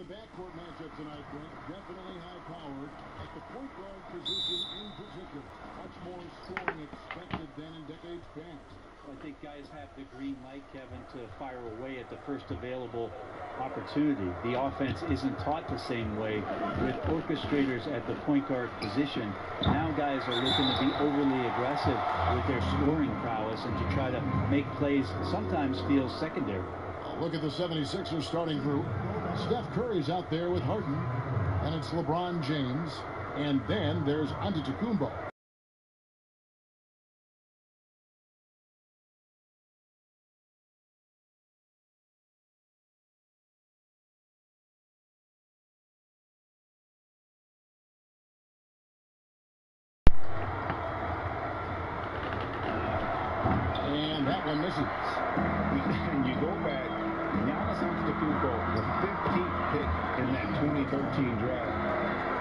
backcourt matchup tonight, Brent, definitely high-powered. At the point guard position in particular, much more scoring expected than in decades past. I think guys have the green light, Kevin, to fire away at the first available opportunity. The offense isn't taught the same way with orchestrators at the point guard position. Now guys are looking to be overly aggressive with their scoring prowess and to try to make plays sometimes feels secondary. Look at the 76ers starting group. Steph Curry's out there with Harden, and it's LeBron James, and then there's Antetokounmpo. And that one misses. And you go back, Giannis Antetokounmpo, the 15th pick in that 2013 draft.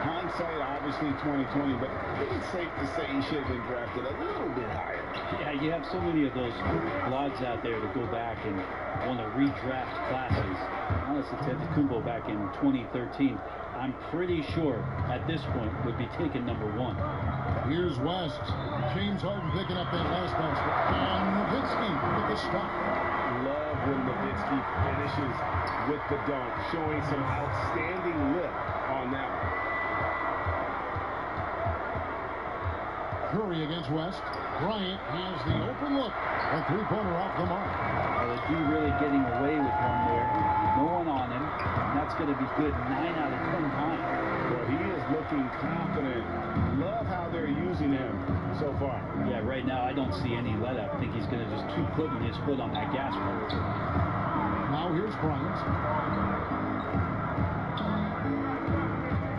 Hindsight, obviously 2020, but it's safe to say he should have been drafted a little bit higher. Yeah, you have so many of those blogs out there to go back and want to redraft classes. Giannis Antetokounmpo back in 2013, I'm pretty sure at this point would be taken #1. Here's West. James Harden picking up that last basket. And Nowitzki with the stop. Love when Nowitzki finishes with the dunk, showing some outstanding lift on that one. Curry against West. Bryant has the open look. A three-pointer off the mark. The D really getting away with one there. No one on him. And that's going to be good 9 out of 10 times. Well, he is looking confident. Love how they're using him so far. Yeah, right now I don't see any let up. I think he's going to just keep putting his foot on that gas pedal. Now here's Bryant.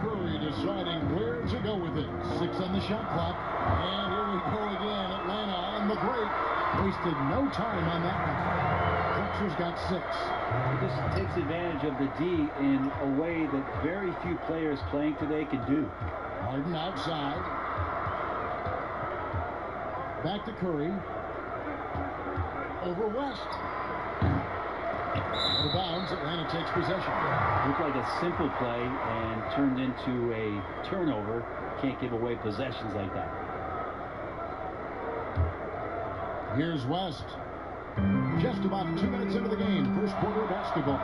Curry deciding where to go with it. 6 on the shot clock. And here we go again. Atlanta on the break. Wasted no time on that one. Sixers got 6. He just takes advantage of the D in a way that very few players playing today can do. Harden outside. Back to Curry. Over West. Out of bounds. Atlanta takes possession. Looked like a simple play and turned into a turnover. Can't give away possessions like that. Here's West. Just about 2 minutes into the game. First quarter basketball.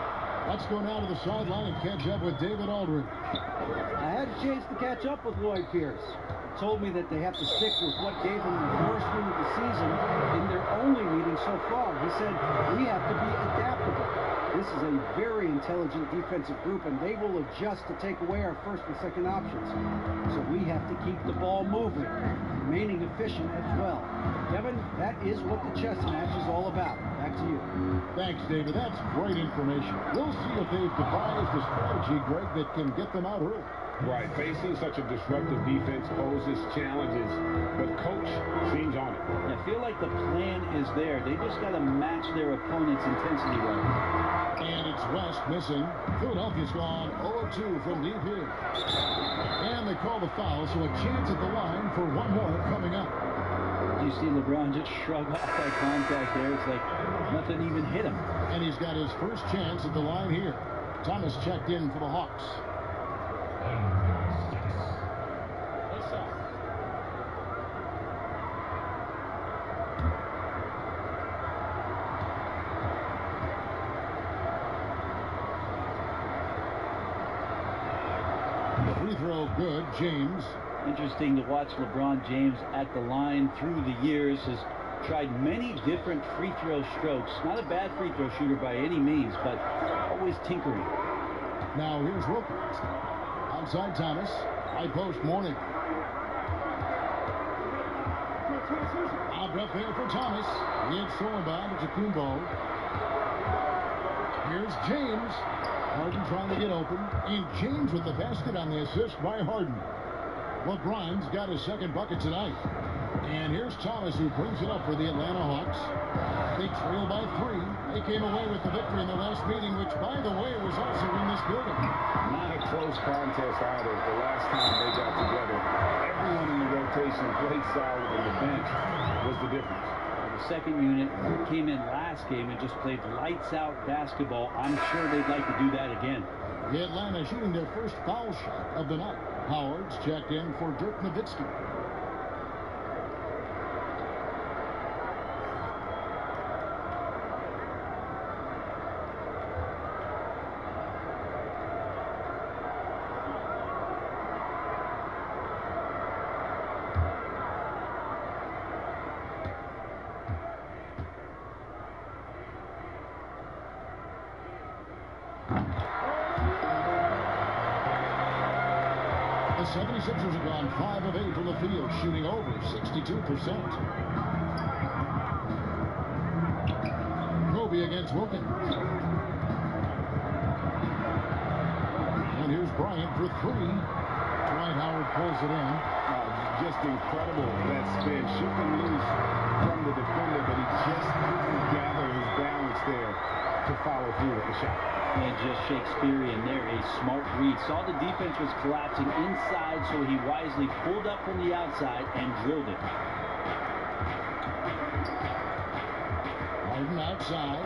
Let's go now to the sideline and catch up with David Aldridge. I had a chance to catch up with Lloyd Pierce. He told me that they have to stick with what gave them the first win of the season in their only meeting so far. He said, we have to be adaptable. This is a very intelligent defensive group, and they will adjust to take away our first and second options. So we have to keep the ball moving, remaining efficient as well. Kevin, that is what the chess match is all about. Back to you. Thanks, David. That's great information. We'll see if they've devised a strategy, Greg, that can get them out early. Right, facing such a disruptive defense poses challenges, but coach seems on it. I feel like the plan is there. They just got to match their opponent's intensity level. And it's West missing. Philadelphia's gone 0-2 from deep here. And they call the foul, so a chance at the line for one more coming up. You see LeBron just shrug off that contact there. It's like nothing even hit him. And he's got his first chance at the line here. Thomas checked in for the Hawks. Free throw good. James. Interesting to watch LeBron James at the line through the years. Has tried many different free throw strokes. Not a bad free throw shooter by any means, but always tinkering. Now here's Wilkins. Outside Thomas. High post Morning. Out up there for Thomas. It's thrown by Antetokounmpo. Here's James. Harden trying to get open. And James with the basket on the assist by Harden. LeBron's got his second bucket tonight. And here's Thomas, who brings it up for the Atlanta Hawks. They trail by 3. They came away with the victory in the last meeting, which, by the way, was also in this building. Not a close contest either. The last time they got together, everyone in the rotation played solid, and the bench was the difference. the second unit, came in last game and just played lights-out basketball. I'm sure they'd like to do that again. Atlanta shooting their first foul shot of the night. Howard's checked in for Dirk Nowitzki. The 76ers have gone 5 of 8 from the field, shooting over 62%. Kobe against Wilkins. And here's Bryant for 3. Dwight Howard pulls it in. Just incredible, that spin. Shooting loose from the defender, but he just couldn't gather his balance there to follow through with the shot. And just Shakespearean there, a smart read. Saw the defense was collapsing inside, so he wisely pulled up from the outside and drilled it. Harden outside.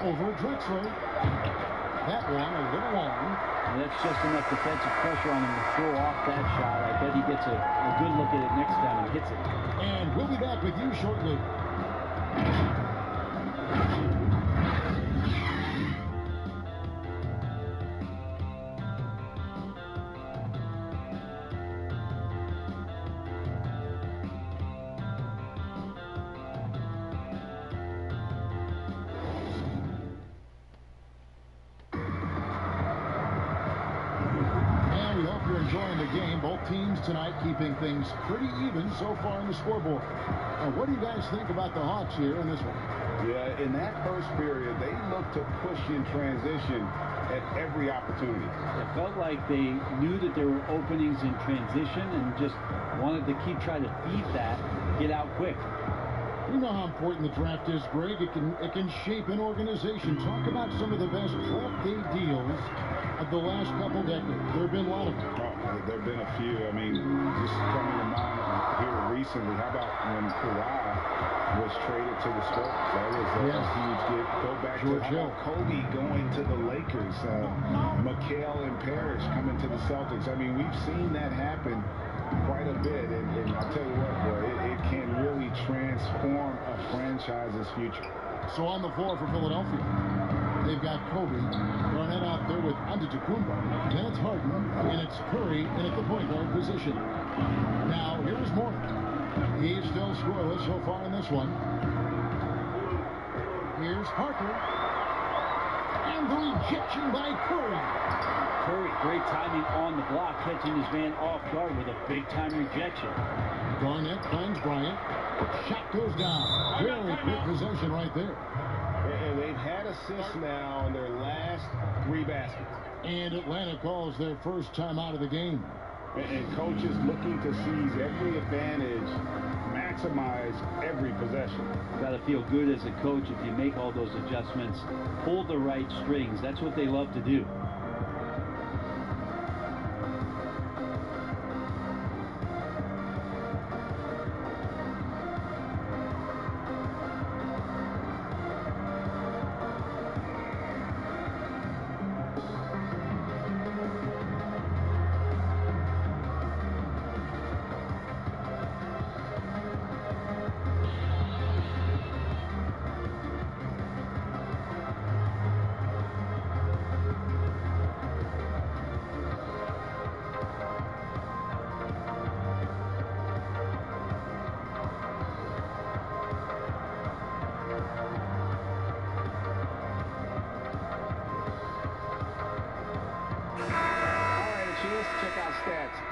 Over Drexler. That one a little long. And that's just enough defensive pressure on him to throw off that shot. I bet he gets a good look at it next time and hits it. And we'll be back with you shortly. Enjoying the game. Both teams tonight keeping things pretty even so far in the scoreboard. What do you guys think about the Hawks here in this one? Yeah, in that first period, they looked to push in transition at every opportunity. It felt like they knew that there were openings in transition and just wanted to keep trying to feed that, get out quick. You know how important the draft is, Greg. It can shape an organization. Talk about some of the best draft day deals of the last couple decades. There have been a lot of them. There have been a few. I mean, just coming to mind here recently, how about when Kawhi was traded to the Spurs? That was a huge get. Go back George to Hill. Kobe going to the Lakers. McHale and Parrish coming to the Celtics. I mean, we've seen that happen quite a bit, and I'll tell you what, boy, it can really transform a franchise's future. So on the floor for Philadelphia, they've got Kobe, Garnett out there with Antetokounmpo, then it's Harden, and it's Curry in at the point guard position. Now here's Morton. He's still scoreless so far in this one. Here's Parker, and the rejection by Curry. Curry, great timing on the block, catching his man off guard with a big-time rejection. Garnett finds Bryant. Shot goes down. Very quick possession right there. And they've had assists now in their last 3 baskets. And Atlanta calls their first time out of the game. And coaches looking to seize every advantage, maximize every possession. Got to feel good as a coach if you make all those adjustments. Pull the right strings. That's what they love to do.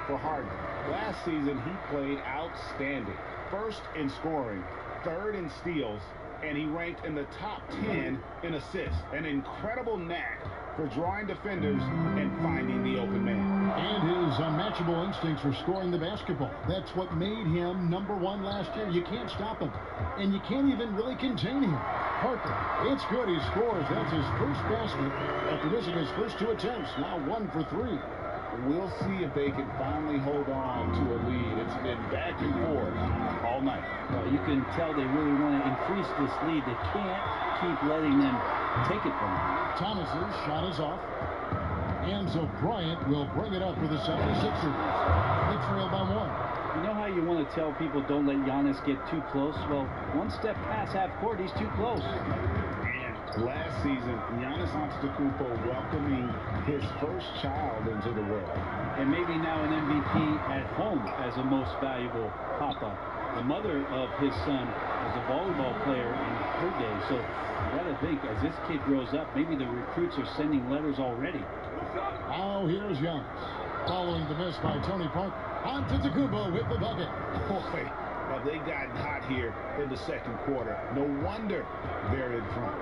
For Harden. Last season, he played outstanding. First in scoring, third in steals, and he ranked in the top 10 in assists. An incredible knack for drawing defenders and finding the open man. And his unmatchable instincts for scoring the basketball. That's what made him #1 last year. You can't stop him, and you can't even really contain him. Parker, it's good. He scores. That's his first basket after missing his first 2 attempts. Now 1 for 3. we'll see if they can finally hold on to a lead. It's been back and forth all night. Well, you can tell they really want to increase this lead. They can't keep letting them take it from them. Thomas's shot is off. Enzo Bryant will bring it up for the 76ers. They trail by 1. You know how you want to tell people don't let Giannis get too close? Well, one step past half court, he's too close. And last season, Giannis Antetokounmpo welcoming his first child into the world. And maybe now an MVP at home as a most valuable papa. The mother of his son was a volleyball player in her day. So you got to think, as this kid grows up, maybe the recruits are sending letters already. Now here's Giannis. Following the miss by Tony Parker. Antetokounmpo with the bucket. Boy, have they gotten hot here in the second quarter. No wonder they're in front.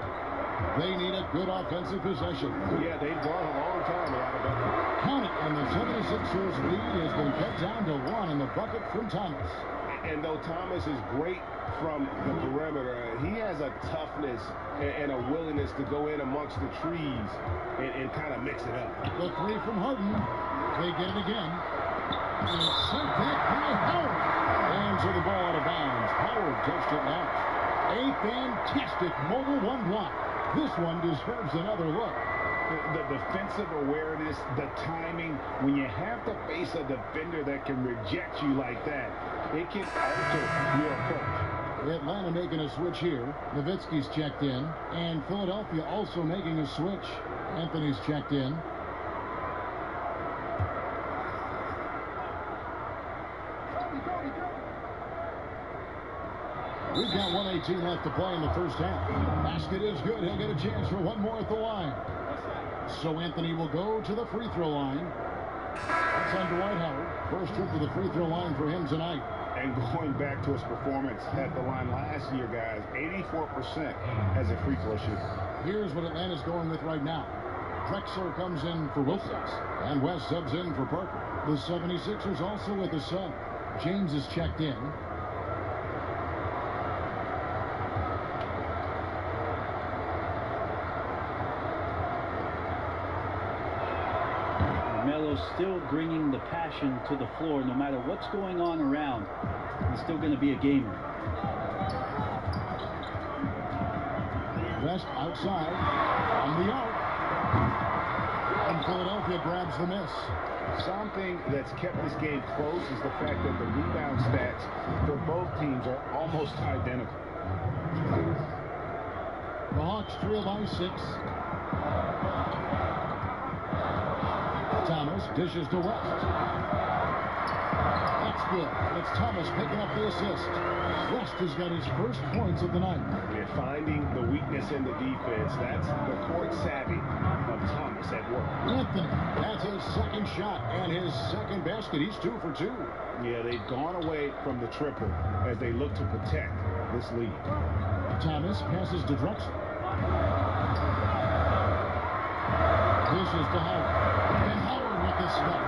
They need a good offensive possession. Yeah, they've gone a long time without a bucket. Count it, and the 76ers lead has been cut down to 1 in the bucket from Thomas. And though Thomas is great from the perimeter, he has a toughness and a willingness to go in amongst the trees and kind of mix it up. The 3 from Harden. They get it again. And it's sent back by Howard. And so the ball out of bounds. Howard touched it last. A fantastic mobile 1 block. This one deserves another look. The defensive awareness, the timing, when you have to face a defender that can reject you like that, it can alter your approach. Atlanta making a switch here. Nowitzki's checked in. And Philadelphia also making a switch. Anthony's checked in. We've got 1:18 left to play in the first half. Basket is good. He'll get a chance for one more at the line. So Anthony will go to the free throw line. That's on Dwight Howard. First trip to the free throw line for him tonight. And going back to his performance at the line last year, guys, 84% as a free throw shooter. Here's what Atlanta's going with right now. Drexler comes in for Wilkins, and West subs in for Parker. The 76ers also with a sub. James is checked in. Melo's still bringing the passion to the floor. No matter what's going on around, he's still going to be a gamer. West outside on the arc. And Philadelphia grabs the miss. Something that's kept this game close is the fact that the rebound stats for both teams are almost identical. The Hawks trail by 6. Thomas dishes to West. That's good. It's Thomas picking up the assist. West has got his first points of the night. They're finding the weakness in the defense. That's the court savvy of Thomas at work. Anthony, that's his second shot and his second basket. He's 2 for 2. Yeah, they've gone away from the triple as they look to protect this lead. Thomas passes to Drexler. This is to Howard. And Howard with the stop.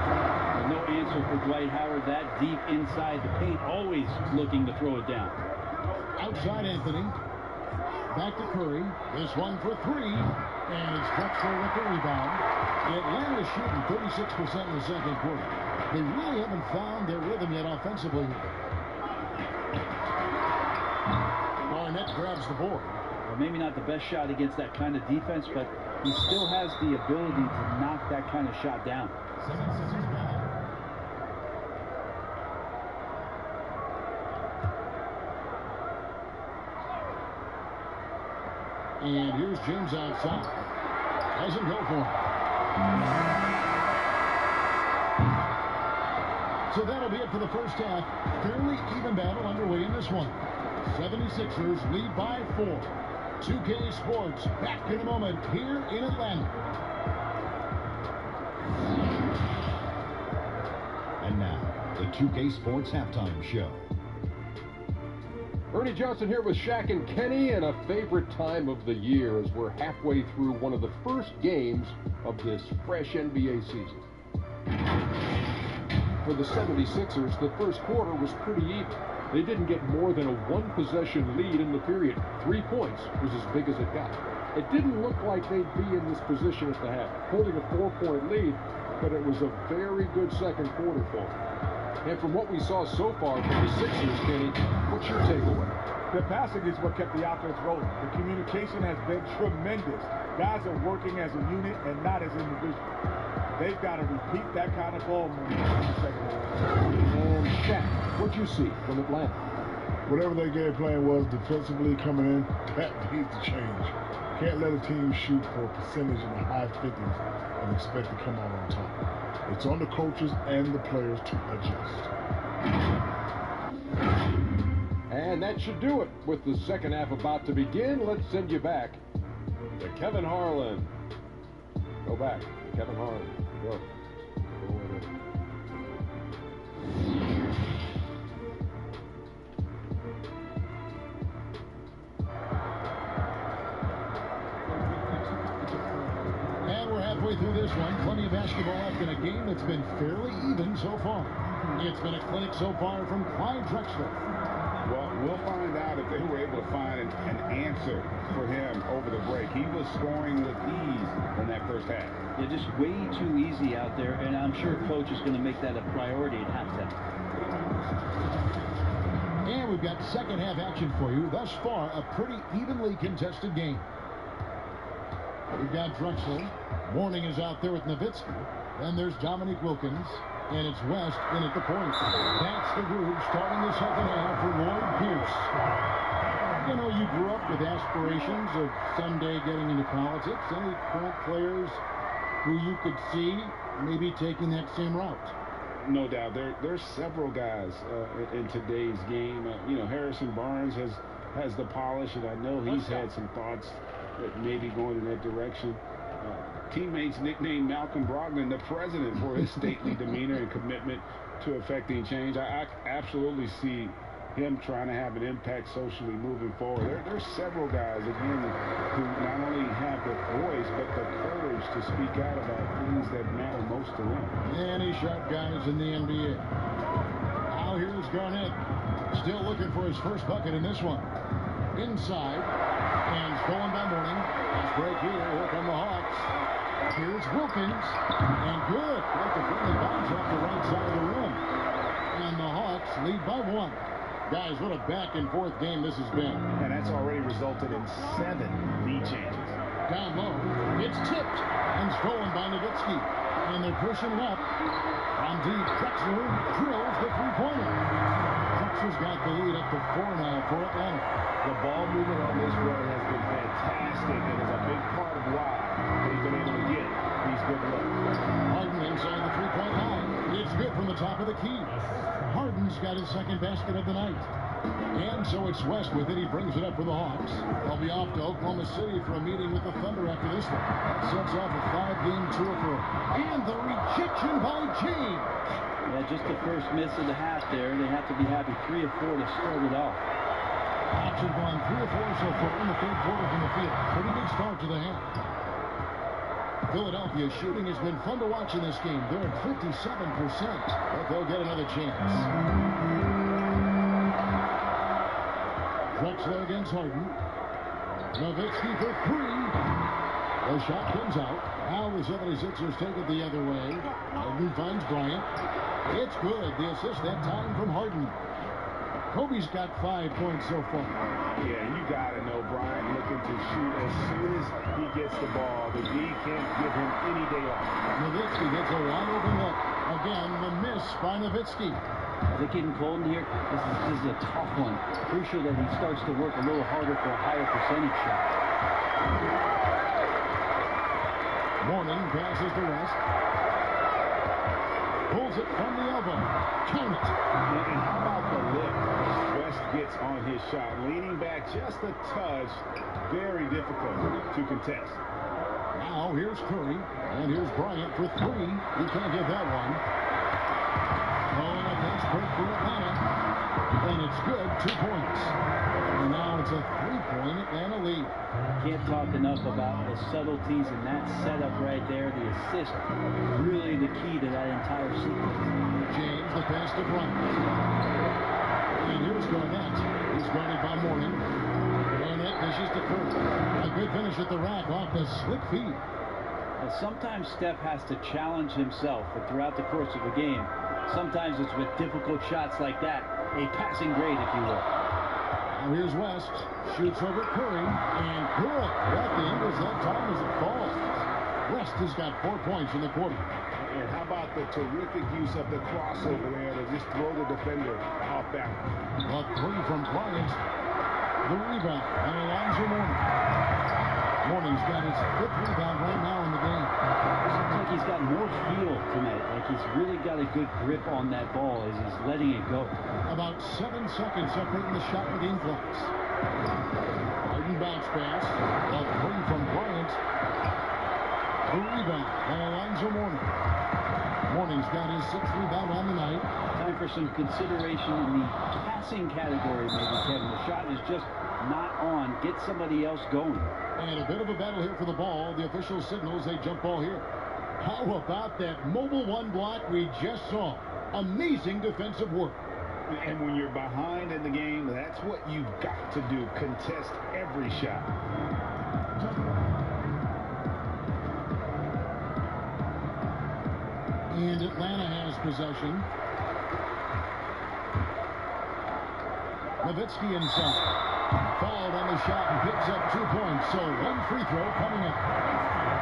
No answer for Dwight Howard that deep inside the paint, always looking to throw it down. Outside Anthony. Back to Curry. This one for 3. And it's Drexler with the rebound. Atlanta's shooting 36% in the second quarter. They really haven't found their rhythm yet offensively here. Barnett grabs the board. Well, maybe not the best shot against that kind of defense, but he still has the ability to knock that kind of shot down. And here's James outside. Doesn't go for it. So that'll be it for the first half. Fairly even battle underway in this one. 76ers lead by 4. 2K Sports back in a moment here in Atlanta. And now, the 2K Sports Halftime Show. Ernie Johnson here with Shaq and Kenny, and a favorite time of the year as we're halfway through one of the first games of this fresh NBA season. For the 76ers, the first quarter was pretty even. They didn't get more than a one-possession lead in the period. 3 points was as big as it got. It didn't look like they'd be in this position at the half. Holding a 4-point lead, but it was a very good second quarter for him. And from what we saw so far from the Sixers, Kenny, what's your takeaway? The passing is what kept the offense rolling. The communication has been tremendous. Guys are working as a unit and not as individuals. They've got to repeat that kind of ball movement in the second half. And Shaq, what'd you see from Atlanta? Whatever their game plan was defensively coming in, that needs to change. Can't let a team shoot for a percentage in the high 50s and expect to come out on top. It's on the coaches and the players to adjust. And that should do it. With the second half about to begin, let's send you back to Kevin Harlan. Go back, Kevin Harlan. Go. Go with it. And we're halfway through this one. Plenty of basketball left in a game that's been fairly even so far. It's been a clinic so far from Clyde Drexler. Well, we'll find out if they were able to find an answer for him over the break. He was scoring with ease in that first half. Yeah, just way too easy out there, and I'm sure coach is going to make that a priority at halftime. And we've got second half action for you. Thus far, a pretty evenly contested game. We've got Drexler. Mourning is out there with Nowitzki. Then there's Dominique Wilkins. And it's West in at the point. That's the groove starting the second half for Lloyd Pierce. You know, you grew up with aspirations of someday getting into politics. Any current players who you could see maybe taking that same route? No doubt. There's several guys in today's game. You know, Harrison Barnes has the polish, and I know he's had some thoughts that maybe going in that direction. Teammates nicknamed Malcolm Brogdon the president for his stately demeanor and commitment to effecting change. I absolutely see him trying to have an impact socially moving forward. There's several guys, again, who not only have the voice, but the courage to speak out about things that matter most to them. Any sharp guys in the NBA. Now here's Garnett. Still looking for his first bucket in this one. Inside. And stolen by Mourning. Nice break here. Here come the Hawks. Here's Wilkins. And good. Like the friendly bounce off the right side of the rim. And the Hawks lead by 1. Guys, what a back-and-forth game this has been. And that's already resulted in 7 lead changes. Down low. It's tipped. And stolen by Nowitzki. And they're pushing it up. On deep, Drexler drills the three-pointer. Drexler's got the lead up to 4 now for Atlanta. The ball movement on this run has been fantastic, and is a big part of why they've been able to get these good looks. Harden inside the three-point line. It's good from the top of the key. Harden's got his second basket of the night. And so it's West with it. He brings it up for the Hawks. They'll be off to Oklahoma City for a meeting with the Thunder after this one. That sets off a 5-game tour for him. And the rejection by James. Yeah, just the first miss of the half there. They have to be happy. 3 of 4 to start it off. Hawks have gone 3 of 4 so far in the third quarter from the field. Pretty good start to the half. Philadelphia shooting has been fun to watch in this game. They're at 57%, but they'll get another chance. Drexler against Harden. Nowitzki for 3. The shot comes out. Now the 76ers take it the other way. Harden finds Bryant. It's good. The assist that time from Harden. Kobe's got 5 points so far. Yeah, you got to know Bryant looking to shoot as soon as he gets the ball. The D can't give him any day off. Nowitzki gets a wide open look. Again, the miss by Nowitzki. Is it getting cold in here? This is a tough one. Crucial that he starts to work a little harder for a higher percentage shot. Mourning passes to West. Pulls it from the elbow. Count it. And how about the lift West gets on his shot? Leaning back just a touch. Very difficult to contest. Now here's Curry. And here's Bryant for 3. He can't get that one. Oh, and a fast break for Atlanta. And it's good. 2 points. And now it's a 3-point Atlanta lead. Can't talk enough about the subtleties in that setup right there. The assist, really the key to that entire sequence. James, the pass to Bryant. And here's Garnett. He's guarded by Mourning. Garnett dishes to Curry. A good finish at the rack off the slick feed. Sometimes Steph has to challenge himself throughout the course of a game. Sometimes it's with difficult shots like that, a passing grade, if you will. Now here's West, shoots over Curry, and good. Got the angles that time as it falls. West has got 4 points in the quarter. And how about the terrific use of the crossover there to just throw the defender off balance? A three from Bryant. The rebound, and Alonzo Mourning. Mourning's got his 5th rebound right now in the game. Seems like he's got more feel tonight. Like he's really got a good grip on that ball as he's letting it go. About 7 seconds separating the shot and game clocks. Harden bounce pass. A three from Bryant. The rebound, and Alonzo Mourning. Mourning's got his 6th rebound on the night. Time for some consideration in the passing category, maybe, Kevin. The shot is just not on. Get somebody else going. And a bit of a battle here for the ball. The official signals a jump ball here. How about that mobile 1 block we just saw? Amazing defensive work. And when you're behind in the game, that's what you've got to do. Contest every shot. And Atlanta has possession. Nowitzki inside. Fouled on the shot and picks up 2 points. So 1 free throw coming up.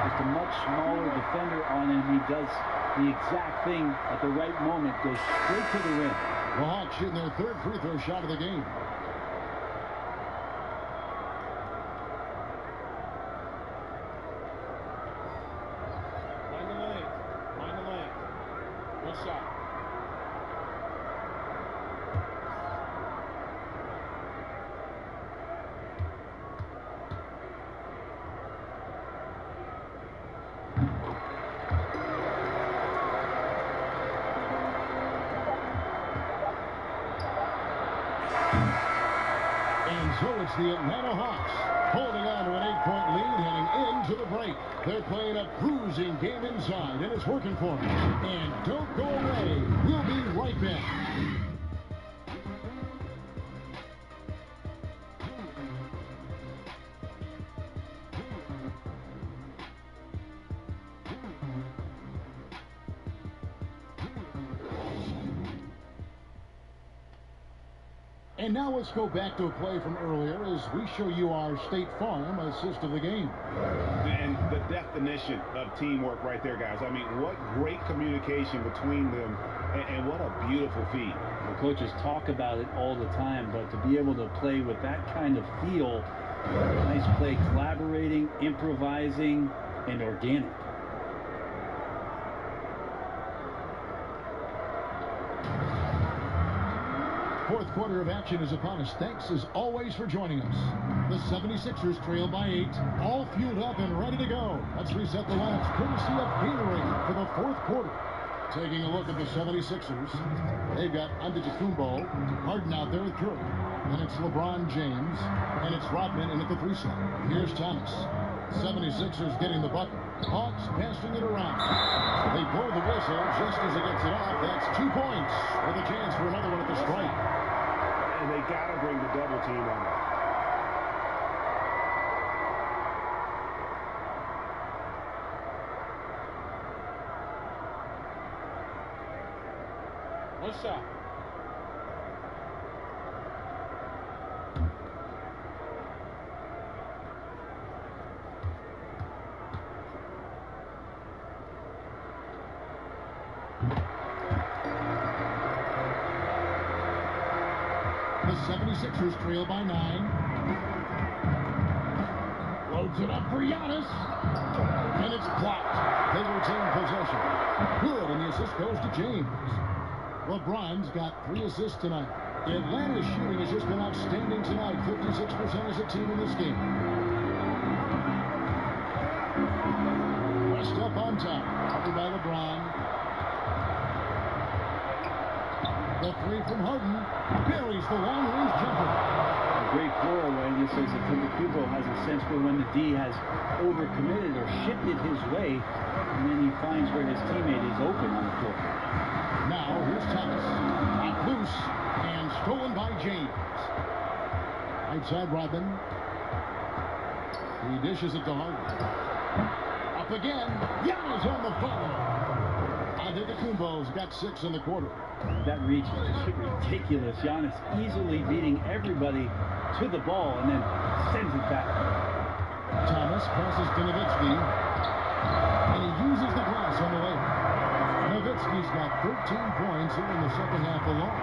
Just a much smaller defender on him. He does the exact thing at the right moment. Goes straight to the rim. The Hawks shooting their 3rd free throw shot of the game. Mind the lane. Mind the lane. Good shot. And so it's the Atlanta Hawks holding on to an 8-point lead heading into the break. They're playing a cruising game inside, and it's working for them. And don't go away. We'll be right back. And now let's go back to a play from earlier as we show you our State Farm assist of the game. And the definition of teamwork right there, guys. I mean, what great communication between them, and what a beautiful feed. The coaches talk about it all the time, but to be able to play with that kind of feel, nice play, collaborating, improvising, and organic. Fourth quarter of action is upon us. Thanks as always for joining us. The 76ers trail by 8, all fueled up and ready to go. Let's reset the lines courtesy of Gatorade for the 4th quarter. Taking a look at the 76ers, they've got Antetokounmpo, Harden out there with Curry. Then it's LeBron James, and it's Rodman in at the 3 slot. Here's Thomas. 76ers getting the bucket. Hawks passing it around. They blow the whistle just as it gets it off. That's 2 points with a chance for another one at the strike. And they got to bring the double team on. One shot. The 76ers trail by 9. Loads it up for Giannis. And it's blocked. They retain possession. Good, and the assist goes to James. LeBron's got 3 assists tonight. Atlanta's shooting has just been outstanding tonight. 56% as a team in this game. West up on top. Covered by LeBron. The 3 from Harden buries the long-range jumper. A great floor awareness as Antetokounmpo has a sense for when the D has overcommitted or shifted his way, and then he finds where his teammate is open on the floor. Now here's Thomas. Knocked loose and stolen by James. Right side Rodman. He dishes it to Harden. A Off again. Giannis on the follow. Antetokounmpo's got 6 in the quarter. That reach is just ridiculous. Giannis easily beating everybody to the ball and then sends it back. Thomas passes to Nowitzki, and he uses the glass on the layup. Nowitzki's got 13 points here in the second half alone.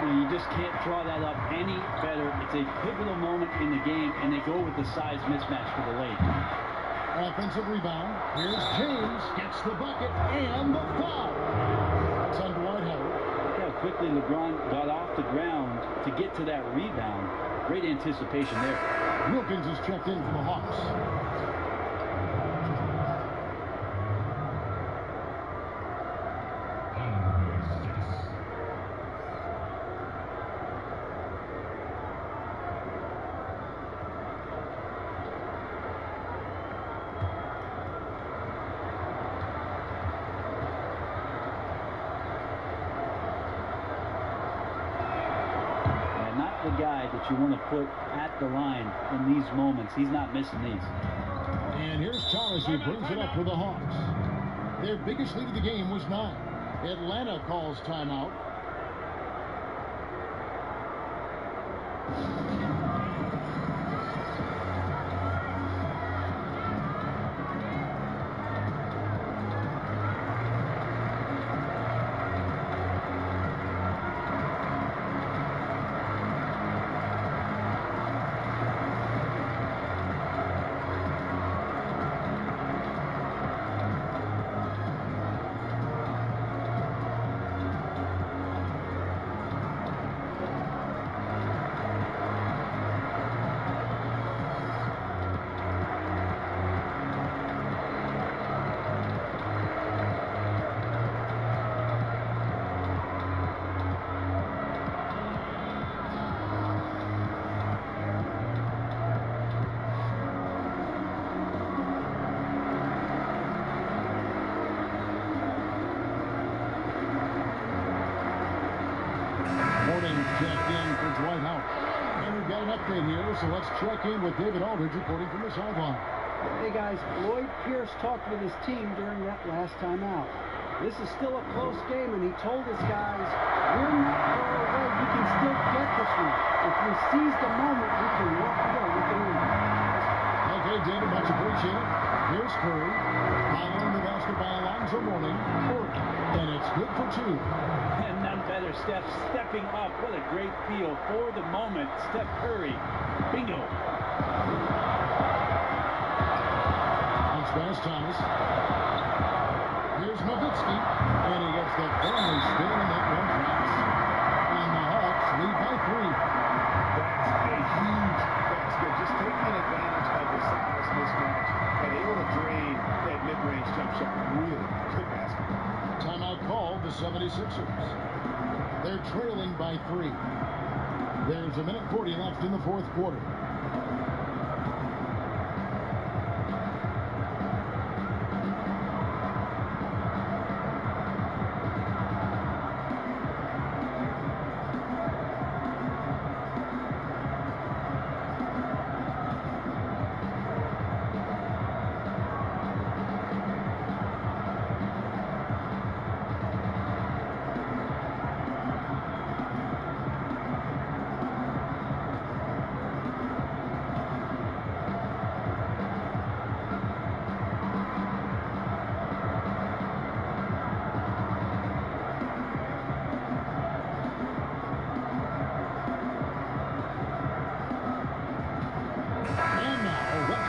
You just can't draw that up any better. It's a pivotal moment in the game, and they go with the size mismatch for the late. Offensive rebound. Here's James. Gets the bucket and the foul. That's on Dwight Howard. Look how quickly LeBron got off the ground to get to that rebound. Great anticipation there. Wilkins is checked in for the Hawks. The guy that you want to put at the line in these moments. He's not missing these. And here's Thomas who brings it up for the Hawks. Their biggest lead of the game was 9. Atlanta calls timeout. Checked in for Dwight Howard. And we've got an update here, so let's check in with David Aldridge reporting from the sideline. Hey guys, Lloyd Pierce talked with his team during that last time out. This is still a close game, and he told his guys, we're not far away. We can still get this one. If we seize the moment, we can walk away with the win. Okay, David, much appreciated. Here's Curry. Following the basket by Alonzo Mourning. And it's good for 2. And none better. Steph stepping up. What a great feel for the moment. Steph Curry. Bingo. Bounce pass, Thomas. Here's Nowitzki. And he gets the firmly spin, and that one drops. And the Hawks lead by 3. That's a huge basket. Just taking advantage of the size mismatch and able to drain that mid-range jump shot. Really good basket. Timeout called the 76ers. They're trailing by 3. There's 1:40 left in the 4th quarter.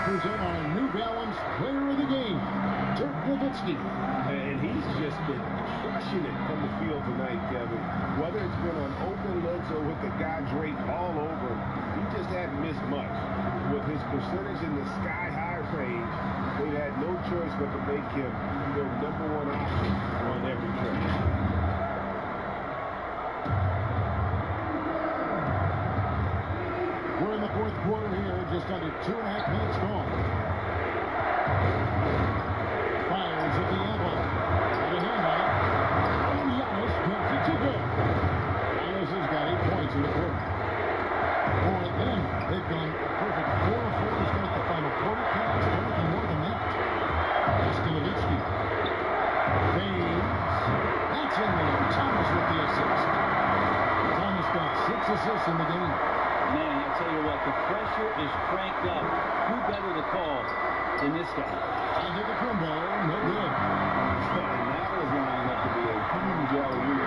Present our New Balance Player of the Game, Dirk Nowitzki. And he's just been crushing it from the field tonight, Kevin. Whether it's been on open looks or with the guy draped all over him, he just hadn't missed much. With his percentage in the sky-high range, they've had no choice but to make him their #1 option on every trade. We're in the 4th quarter here, just under 2.5 minutes gone. Fires at the elbow. Got a hand on it. And Giannis gets it to go. Giannis has got 8 points in the quarter. For them, they've gone a perfect 4 of 4 to start the final quarter. Can't ask for anything more than that. Just in this guy. Into the combo, no good. And that was lining up to be a huge alley-oop.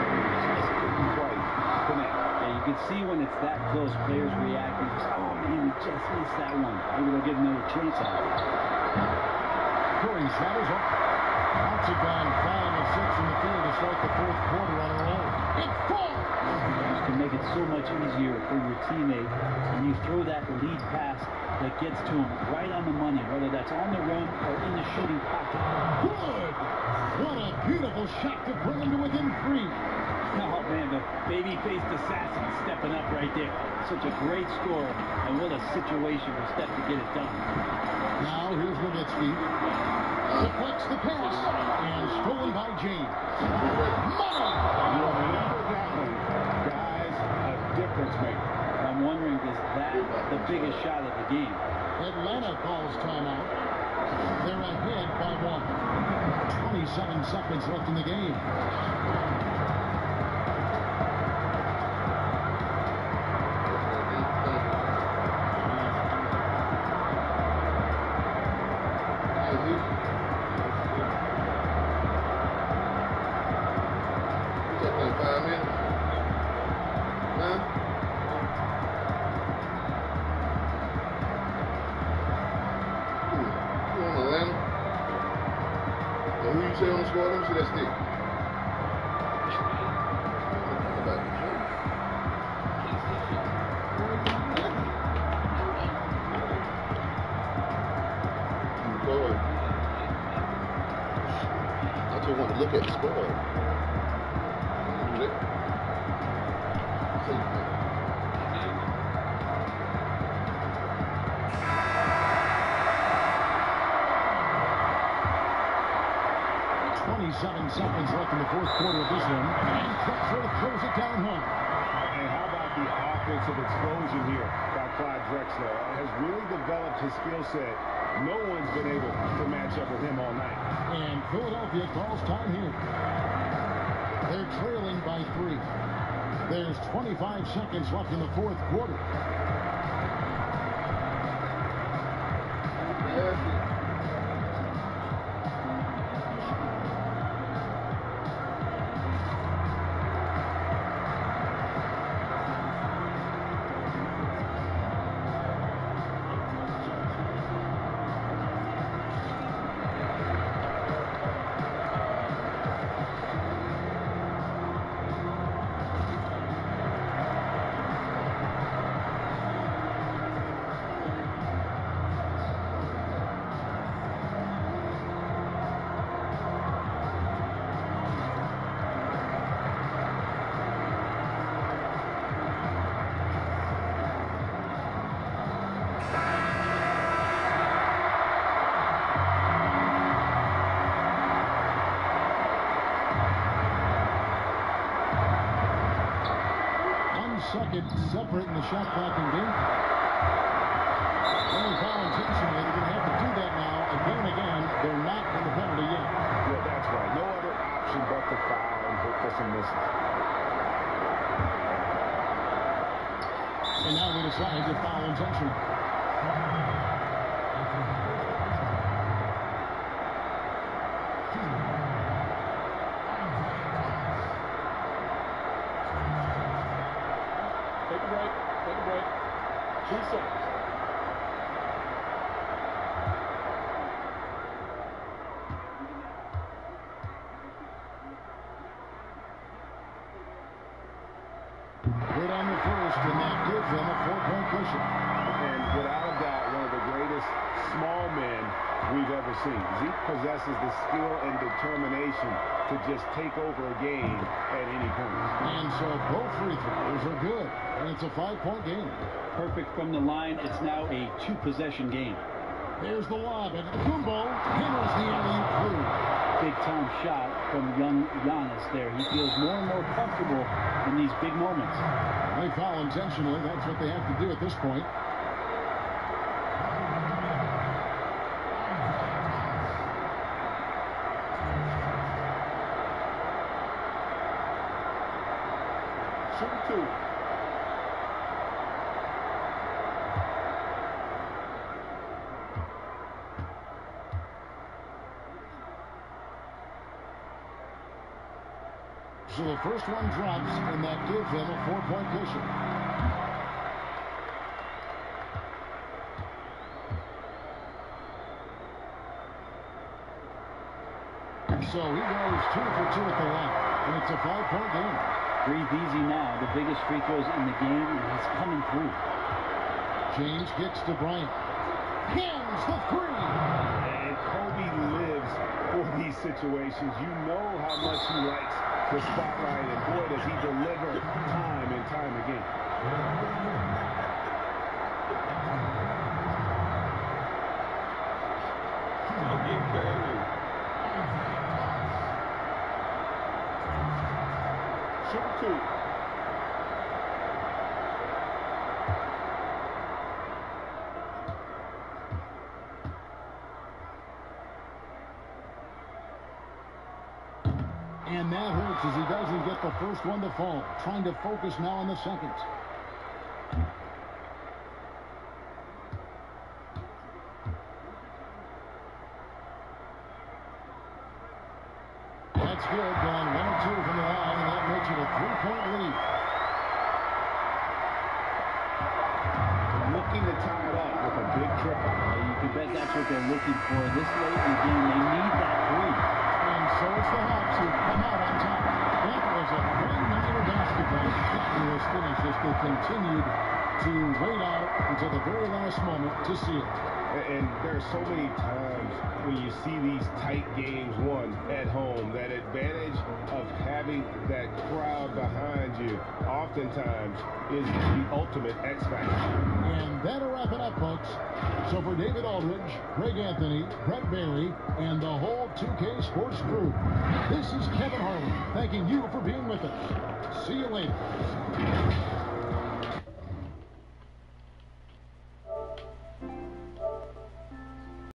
Just couldn't quite connect. Yeah, you can see when it's that close, players reacting. Just, oh man, we just missed that one. Maybe they'll get another chance at it. Curry shadows up. Bounce it down 5 of 6 in the field to start the fourth quarter on a roll. It falls! You can make it so much easier for your teammate when you throw that lead pass that gets to him right on the money, whether that's on the run or in the shooting pocket. Good! What a beautiful shot to bring him to within 3. Oh man, the baby-faced assassin stepping up right there. Such a great score, and what a situation for Steph to get it done. Now here's Nowitzki. Deflects the pass and stolen by James. Money! Remember that one, guys, a difference maker. I'm wondering, is that the biggest shot of the game? Atlanta calls timeout. They're ahead by 1. 27 seconds left in the game. Say on the score, let me see that stick. Boy. I just want to look at the score. See. 27 seconds left in the fourth quarter of this one. And Drexler throws it down home. And how about the offensive explosion here by Clyde Drexler? Has really developed his skill set. No one's been able to match up with him all night. And Philadelphia calls time here. They're trailing by 3. There's 25 seconds left in the fourth quarter. Second separating the shot clock and game. Only foul intentionally. They're going to have to do that now again and again. They're not in the penalty yet. Yeah, that's right. No other option but to foul and hope for some misses. And now they decide to foul intentionally. Take a break. Take a break. 2 seconds. Good on the first, and that gives them a 4-point cushion. And without a doubt, one of the greatest small men we've ever seen. He possesses the skill and determination to just take over a game at any point. And so both free throws are good, and it's a 5-point game. Perfect from the line. It's now a 2-possession game. There's the lob, and Kumbo hammers the alley-oop through. Big-time shot from young Giannis there. He feels more and more comfortable in these big moments. They foul intentionally. That's what they have to do at this point. Shoot 2. So the first one drops, and that gives them a 4-point cushion. So he goes 2 for 2 at the line, and it's a 5-point game. Breathe easy now. The biggest free throws in the game, and he's coming through. James kicks to Bryant. Hands the three. And Kobe lives for these situations. You know how much he likes the spotlight, and boy, does he deliver time and time again. Shoot 2. And that hurts as he doesn't get the first one to fall. Trying to focus now on the second. That's good. Going 1 or 2 from the line, and that makes it a 3-point lead. Looking to tie it up with a big triple. You can bet that's what they're looking for. This late in the game, they need that 3. And so it's the Hawks who come out on top. That was a great night of basketball. Fabulous finish as they continued to wait out until the very last moment to see it. And there are so many times when you see these tight games won at home, that advantage of having that crowd behind you oftentimes is the ultimate X factor. And that'll wrap it up, folks. So for David Aldridge, Greg Anthony, Brett Barry, and the whole 2K Sports crew, this is Kevin Harlan thanking you for being with us. See you later.